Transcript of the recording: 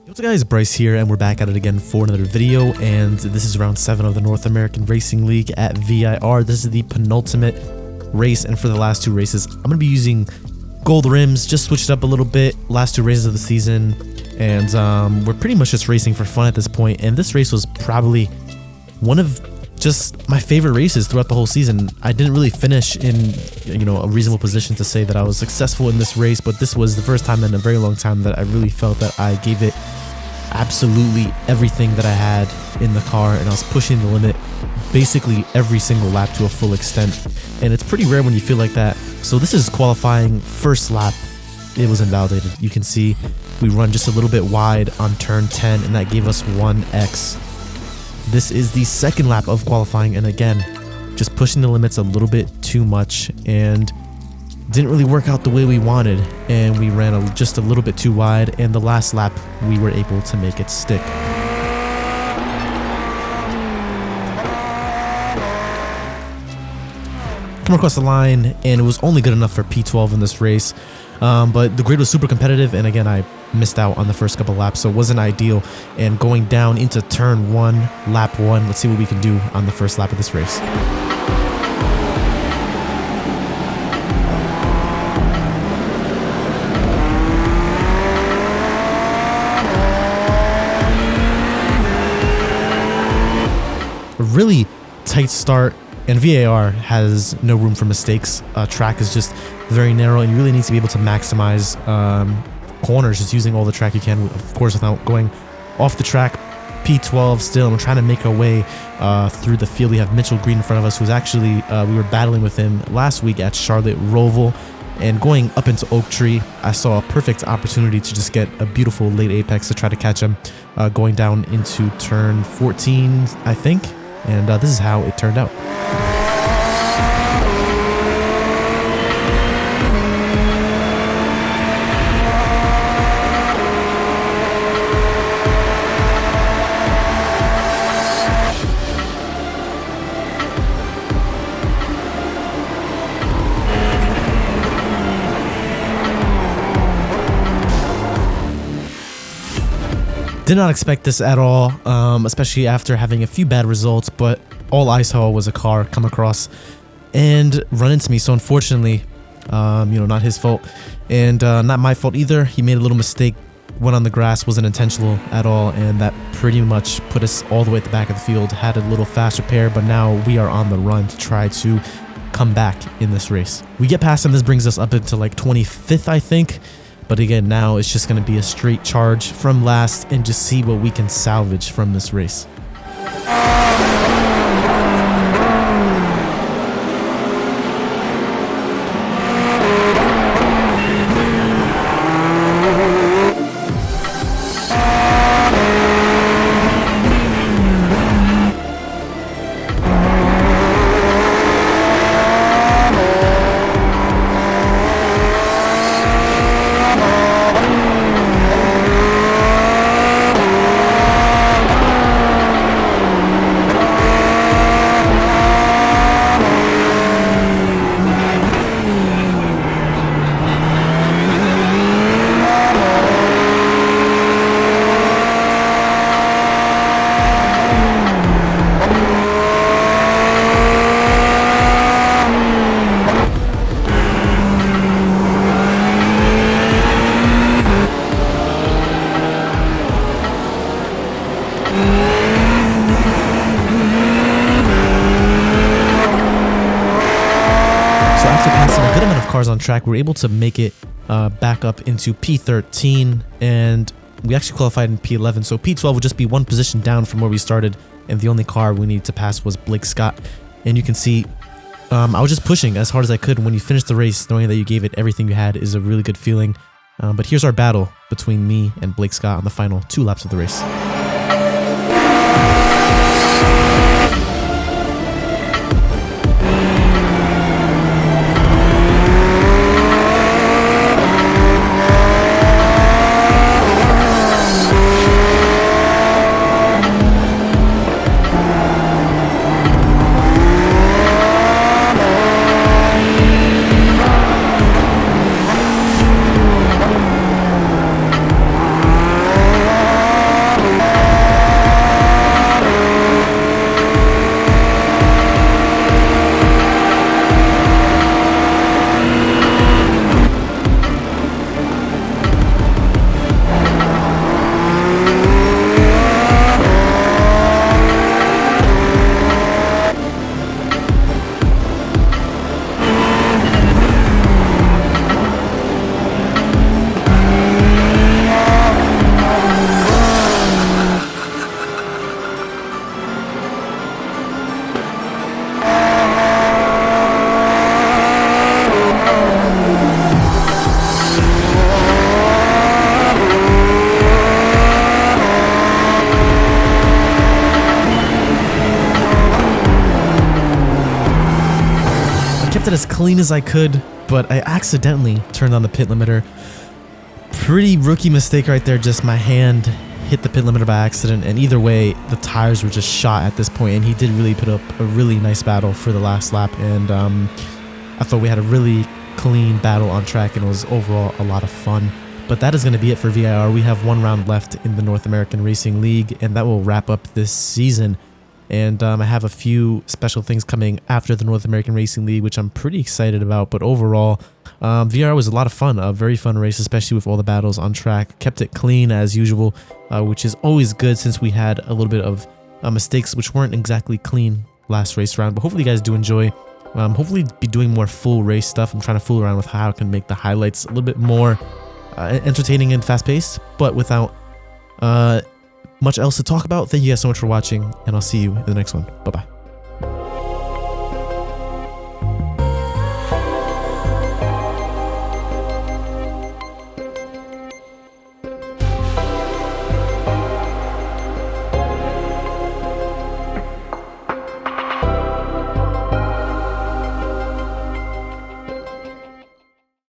What's up guys, Bryce here, and we're back at it again for another video, and this is round 7 of the North American Racing League at VIR. This is the penultimate race, and for the last 2 races, I'm going to be using gold rims, just switched up a little bit, last 2 races of the season, and we're pretty much just racing for fun at this point, and this race was probably one of just my favorite races throughout the whole season. I didn't really finish in, a reasonable position to say that I was successful in this race, but this was the first time in a very long time that I really felt that I gave it absolutely everything that I had in the car, and I was pushing the limit basically every single lap to a full extent, and it's pretty rare when you feel like that. So this is qualifying first lap. It was invalidated. You can see we run just a little bit wide on turn 10, and that gave us 1x. This is the second lap of qualifying, and again, just pushing the limits a little bit too much and didn't really work out the way we wanted, and we ran just a little bit too wide, and the last lap we were able to make it stick. Come across the line, and it was only good enough for P12 in this race, but the grid was super competitive, and again I missed out on the first couple laps, so it wasn't ideal. And going down into turn 1, lap 1, let's see what we can do on the first lap of this race. A really tight start, and VAR has no room for mistakes. Track is just very narrow, and you really need to be able to maximize corners, just using all the track you can, of course, without going off the track. P12 still, and we're trying to make our way through the field. We have Mitchell Green in front of us, who's actually, we were battling with him last week at Charlotte Roval, and going up into Oak Tree, I saw a perfect opportunity to just get a beautiful late apex to try to catch him, going down into turn 14, I think. And this is how it turned out. Did not expect this at all, especially after having a few bad results, but all I saw was a car come across and run into me. So unfortunately, not his fault, and not my fault either. He made a little mistake, went on the grass, wasn't intentional at all, and that pretty much put us all the way at the back of the field. Had a little fast repair, but now we are on the run to try to come back in this race. We get past him. This brings us up into like 25th, I think. But again, now it's just going to be a straight charge from last and just see what we can salvage from this race. Cars on track, we were able to make it back up into P13, and we actually qualified in P11, so P12 would just be one position down from where we started, and the only car we needed to pass was Blake Scott. And you can see I was just pushing as hard as I could. When you finish the race knowing that you gave it everything you had is a really good feeling. But here's our battle between me and Blake Scott on the final 2 laps of the race. clean as I could, but I accidentally turned on the pit limiter. Pretty rookie mistake right there, just my hand hit the pit limiter by accident, and either way, the tires were just shot at this point, and he did really put up a really nice battle for the last lap, and I thought we had a really clean battle on track, and it was overall a lot of fun. But that is going to be it for VIR. We have one round left in the North American Racing League, and that will wrap up this season. And I have a few special things coming after the North American Racing League, which I'm pretty excited about. But overall, VR was a lot of fun, a very fun race, especially with all the battles on track. Kept it clean as usual, which is always good since we had a little bit of mistakes which weren't exactly clean last race round. But hopefully you guys do enjoy. Hopefully be doing more full race stuff. I'm trying to fool around with how I can make the highlights a little bit more entertaining and fast-paced, but without much else to talk about. Thank you guys so much for watching, and I'll see you in the next one. Bye-bye.